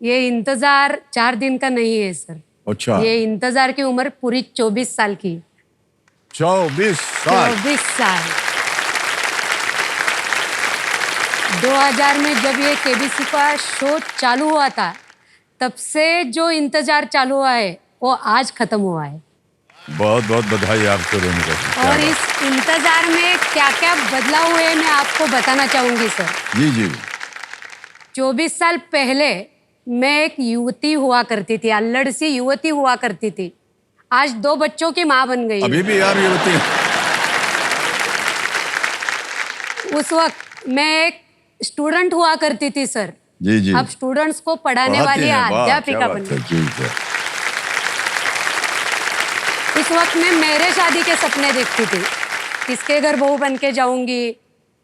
ये इंतजार 4 दिन का नहीं है सर। अच्छा, ये इंतजार की उम्र पूरी 24 साल की। 24 साल। 24 साल। 2000 में जब ये केबीसी का शो चालू हुआ था, तब से जो इंतजार चालू हुआ है वो आज खत्म हुआ है। बहुत बहुत बधाई आपको रेणुका जी। क्या और बात। इस इंतजार में क्या क्या बदलाव हुए मैं आपको बताना चाहूंगी सर। जी जी। 24 साल पहले मैं एक युवती हुआ करती थी, अल्लड़ सी युवती हुआ करती थी। आज 2 बच्चों की माँ बन गई हूँ। अभी भी यार युवती। उस वक्त मैं एक स्टूडेंट हुआ करती थी सर। जी जी। अब स्टूडेंट्स को पढ़ाने पढ़ाती वाली हैं, वाह क्या अध्यापिका बन बात है। गई। जी जी। उस वक्त मैं मेरे शादी के सपने देखती थी, किसके घर बहू बन के जाऊंगी,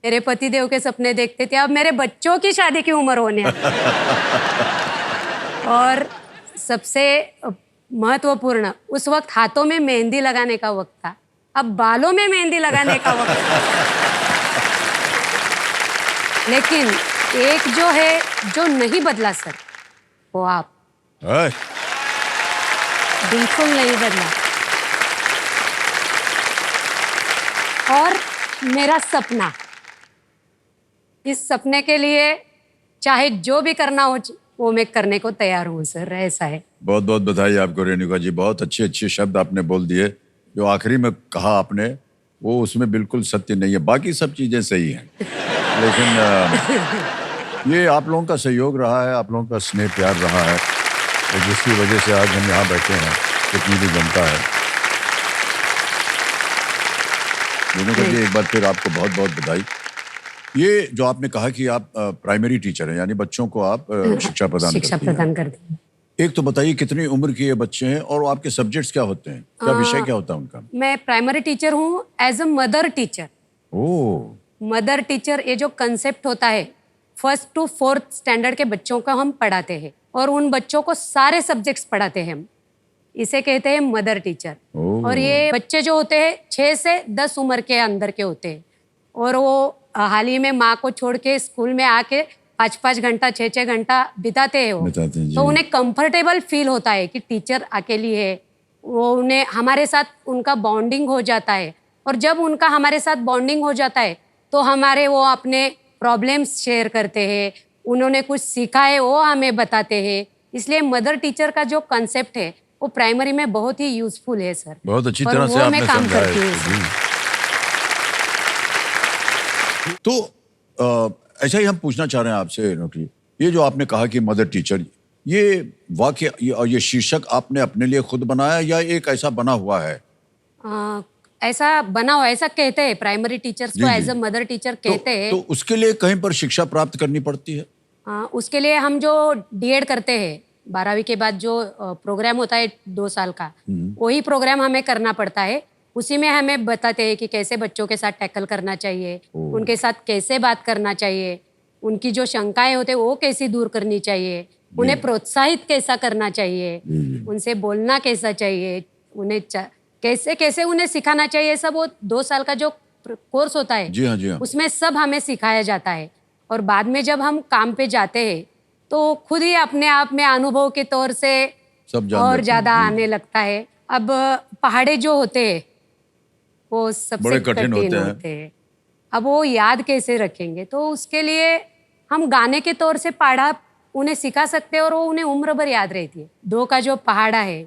मेरे पति देव के सपने देखते थे। अब मेरे बच्चों की शादी की उम्र होने आई। और सबसे महत्वपूर्ण, उस वक्त हाथों में मेहंदी लगाने का वक्त था, अब बालों में मेहंदी लगाने का वक्त है। लेकिन एक जो है जो नहीं बदला सर, वो आप। है? बिल्कुल नहीं बदला। और मेरा सपना, इस सपने के लिए चाहे जो भी करना हो वो मैं करने को तैयार हूँ सर, ऐसा है। बहुत बहुत बधाई आपको रेणुका जी। बहुत अच्छे अच्छे शब्द आपने बोल दिए। जो आखिरी में कहा आपने वो उसमें बिल्कुल सत्य नहीं है, बाकी सब चीजें सही हैं। लेकिन ये आप लोगों का सहयोग रहा है, आप लोगों का स्नेह प्यार रहा है, और जिसकी वजह से आज हम यहाँ बैठे हैं, इतनी भी जनता है। रेणुका जी एक बार फिर आपको बहुत बहुत बधाई। ये जो आपने कहा कि आप प्राइमरी टीचर हैं, यानी बच्चों को आप शिक्षा प्रदान शिक्षा करती हैं। प्रदान करती हूँ। एक तो बताइए कितनी उम्र के ये बच्चे हैं और आपके सब्जेक्ट्स क्या होते हैं, क्या विषय क्या होता है उनका? मैं प्राइमरी टीचर हूँ as a mother teacher. Oh. Mother teacher, ये जो कंसेप्ट होता है, 1st to 4th स्टैंडर्ड के बच्चों का हम पढ़ाते हैं और उन बच्चों को सारे सब्जेक्ट्स पढ़ाते हैं हम। इसे कहते हैं मदर टीचर। और ये बच्चे जो होते हैं 6 से 10 उम्र के अंदर के होते हैं, और वो हाल ही में माँ को छोड़ के स्कूल में आके 5-5 घंटा 6-6 घंटा बिताते हैं वो। बताते हैं जी। तो उन्हें कंफर्टेबल फील होता है कि टीचर अकेली है, वो उन्हें हमारे साथ उनका बॉन्डिंग हो जाता है। और जब उनका हमारे साथ बॉन्डिंग हो जाता है तो हमारे वो अपने प्रॉब्लम्स शेयर करते हैं, उन्होंने कुछ सीखा है वो हमें बताते हैं। इसलिए मदर टीचर का जो कंसेप्ट है वो प्राइमरी में बहुत ही यूजफुल है सर। बहुत अच्छी और तरह से वो आपने मैं काम समझाया करती हूँ इसको, सर। जी। तो ऐसा ही हम पूछना चाह रहे हैं आपसे रेणुका जी, ये जो आपने कहा कि मदर टीचर, ये वाक्य ये शीर्षक आपने अपने लिए खुद बनाया या एक ऐसा बना हुआ है? ऐसा बना हुआ, ऐसा कहते हैं प्राइमरी टीचर्स को जी, एज जी। अ मदर टीचर तो, कहते हैं। तो उसके लिए कहीं पर शिक्षा प्राप्त करनी पड़ती है? उसके लिए हम जो डीएड करते हैं 12वीं के बाद, जो प्रोग्राम होता है 2 साल का, वही प्रोग्राम हमें करना पड़ता है। उसी में हमें बताते हैं कि कैसे बच्चों के साथ टैकल करना चाहिए, उनके साथ कैसे बात करना चाहिए, उनकी जो शंकाएं होते हैं वो कैसी दूर करनी चाहिए, उन्हें प्रोत्साहित कैसा करना चाहिए, उनसे बोलना कैसा चाहिए, उन्हें कैसे कैसे उन्हें सिखाना चाहिए, सब वो 2 साल का जो कोर्स होता है, जी हाँ, जी हाँ। उसमें सब हमें सिखाया जाता है। और बाद में जब हम काम पे जाते हैं तो खुद ही अपने आप में अनुभव के तौर से सब जान और जाते ज्यादा हैं, जी, आने लगता है। अब पहाड़े जो होते हैं वो सबसे बड़े कठिन कठिन होते हैं। होते हैं। अब वो याद कैसे रखेंगे, तो उसके लिए हम गाने के तौर से पहाड़ा उन्हें सिखा सकते हैं और वो उन्हें उम्र भर याद रहती है। 2 का जो पहाड़ा है,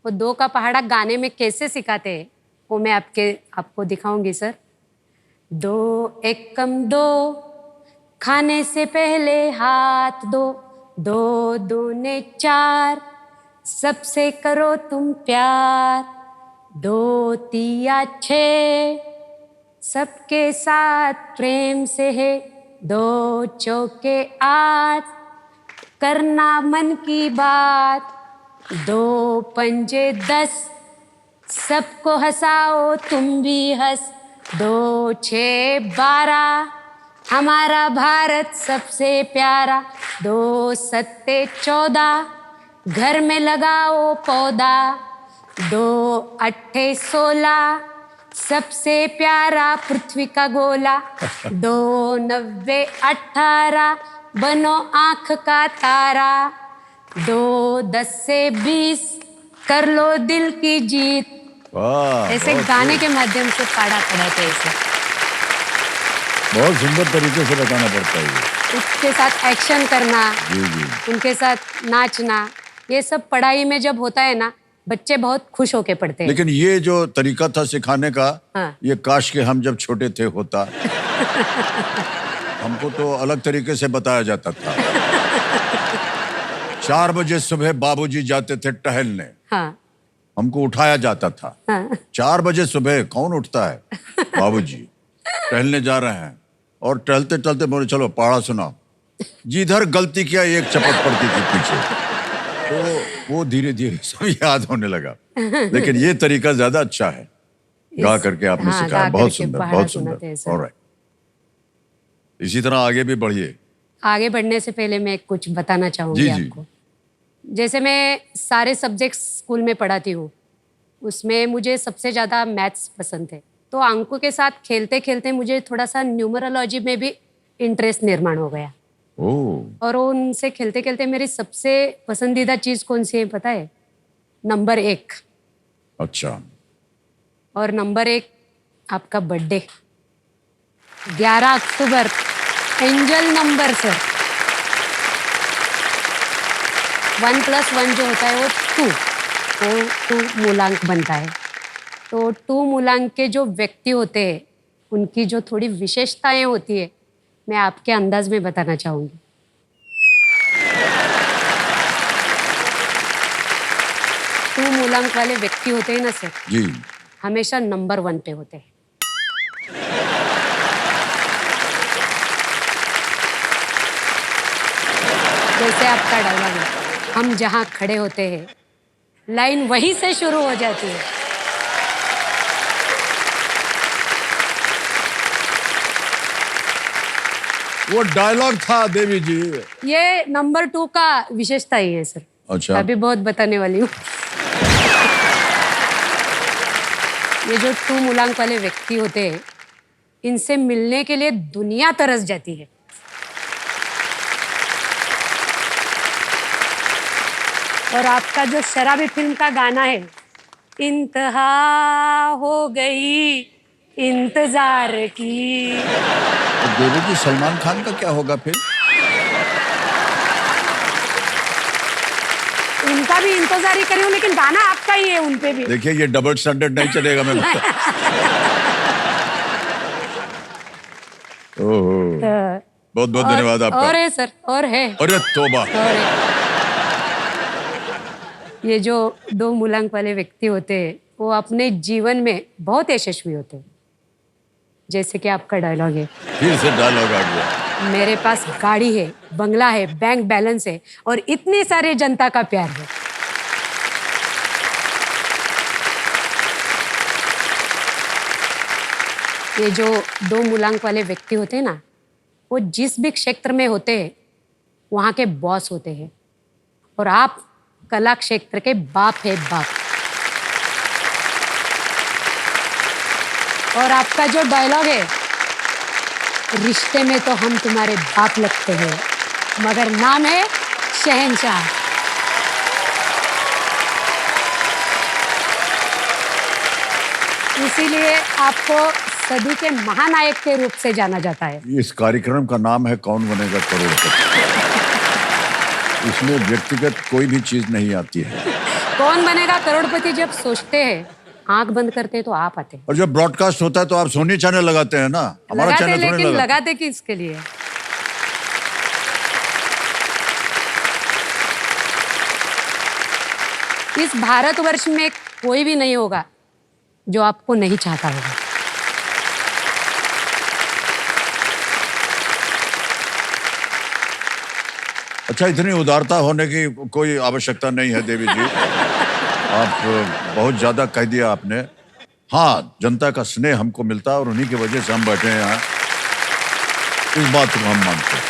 वो 2 का पहाड़ा गाने में कैसे सिखाते हैं वो मैं आपको दिखाऊंगी सर। 2 एकम 2, खाने से पहले हाथ धो, 2 दूने 4, सबसे करो तुम प्यार, 2 तिया 6, सबके साथ प्रेम से है, 2 चौके 8, करना मन की बात, 2 पंजे 10, सबको हंसाओ तुम भी हंस, 2 6 12, हमारा भारत सबसे प्यारा, 2 सत्ते 14, घर में लगाओ पौधा, 2 अट्ठे 16, सबसे प्यारा पृथ्वी का गोला, 2 नव्वे 18, बनो आंख का तारा, दो 10 से 20 कर लो दिल की जीत। वाह, ऐसे बहुत गाने के माध्यम से पढ़ाते हैं इसे। बहुत सुंदर तरीके से बताना पड़ता है ये। उसके साथ एक्शन करना, जी जी। उनके साथ नाचना, ये सब पढ़ाई में जब होता है ना, बच्चे बहुत खुश होके पढ़ते हैं। लेकिन ये जो तरीका था सिखाने का, हाँ। ये काश के हम जब छोटे थे होता। हमको तो अलग तरीके से बताया जाता था। 4 बजे सुबह बाबूजी जाते थे टहलने, हाँ हमको उठाया जाता था। हाँ 4 बजे सुबह कौन उठता है? बाबूजी टहलने जा रहे हैं, और टहलते टहलते बोले चलो पहाड़ा सुनाओ। जिधर गलती किया एक चपट पड़ती थी पीछे। तो वो धीरे धीरे सब याद होने लगा। लेकिन ये तरीका ज्यादा अच्छा है, गा करके आपने हाँ, सिखाया। गा बहुत करके सुंदर, पहाड़ा बहुत सुनाते हैं सुंदर। सर। ऑलराइट, इसी तरह आगे भी बढ़िए। आगे बढ़ने से पहले मैं कुछ बताना चाहूंगी जी, जी। आपको। जैसे मैं सारे सब्जेक्ट्स स्कूल में पढ़ाती हूँ, उसमें मुझे सबसे ज़्यादा मैथ्स पसंद है। तो अंकों के साथ खेलते खेलते मुझे थोड़ा सा न्यूमरोलॉजी में भी इंटरेस्ट निर्माण हो गया। ओह, और उनसे खेलते खेलते मेरी सबसे पसंदीदा चीज़ कौन सी है पता है? नंबर 1। अच्छा। और नंबर 1 आपका बर्थडे 11 अक्टूबर, एंजल नंबर सर। 1 + 1 जो होता है वो 2, वो 2 मूलांक बनता है। तो 2 मूलांक के जो व्यक्ति होते हैं, उनकी जो थोड़ी विशेषताएं होती है, मैं आपके अंदाज में बताना चाहूंगी। 2 मूलांक वाले व्यक्ति होते हैं ना सर, जी। हमेशा नंबर 1 पे होते हैं। जैसे आपका डायलॉग है, हम जहाँ खड़े होते हैं, लाइन वहीं से शुरू हो जाती है। वो डायलॉग था देवी जी। ये नंबर 2 का विशेषता ही है सर। अच्छा। अभी बहुत बताने वाली हूँ। ये जो 2 मूलांक वाले व्यक्ति होते हैं, इनसे मिलने के लिए दुनिया तरस जाती है। और आपका जो शराबी फिल्म का गाना है, इंतहा हो गई इंतजार की। तो देवी जी, सलमान खान का क्या होगा फिर? उनका भी इंतजार ही करी हूँ, लेकिन गाना आपका ही है उन पे भी। देखिए, ये डबल स्टैंडर्ड नहीं चलेगा। मैं बता। ओहो, बहुत बहुत धन्यवाद आपका। और है सर, और है। अरे तोबा। और है। ये जो 2 मूलांक वाले व्यक्ति होते हैं, वो अपने जीवन में बहुत यशस्वी होते हैं। जैसे कि आपका डायलॉग है, फिर से डायलॉग आ गया। मेरे पास गाड़ी है, बंगला है, बैंक बैलेंस है, और इतनी सारी जनता का प्यार है। ये जो 2 मूलांक वाले व्यक्ति होते हैं ना, वो जिस भी क्षेत्र में होते हैं, वहाँ के बॉस होते हैं। और आप कला क्षेत्र के बाप है, बाप। और आपका जो डायलॉग है, रिश्ते में तो हम तुम्हारे बाप लगते हैं, मगर नाम है शहंशाह। इसीलिए आपको सदी के महानायक के रूप से जाना जाता है। इस कार्यक्रम का नाम है कौन बनेगा करोड़पति। इसमें व्यक्तिगत कोई भी चीज नहीं आती है। कौन बनेगा करोड़पति जब सोचते हैं, आंख बंद करते हैं तो आप आते हैं। और जब ब्रॉडकास्ट होता है तो आप सोनी चैनल लगाते हैं ना, हमारा लगाते, चैनल थोड़ी लेकिन लगाते। लगाते किसके लिए? इस भारतवर्ष में कोई भी नहीं होगा जो आपको नहीं चाहता होगा। अच्छा, इतनी उदारता होने की कोई आवश्यकता नहीं है देवी जी। आप बहुत ज्यादा कह दिया आपने। हाँ, जनता का स्नेह हमको मिलता है और उन्हीं की वजह से हम बैठे हैं यहाँ। इस बात को हम मानते हैं।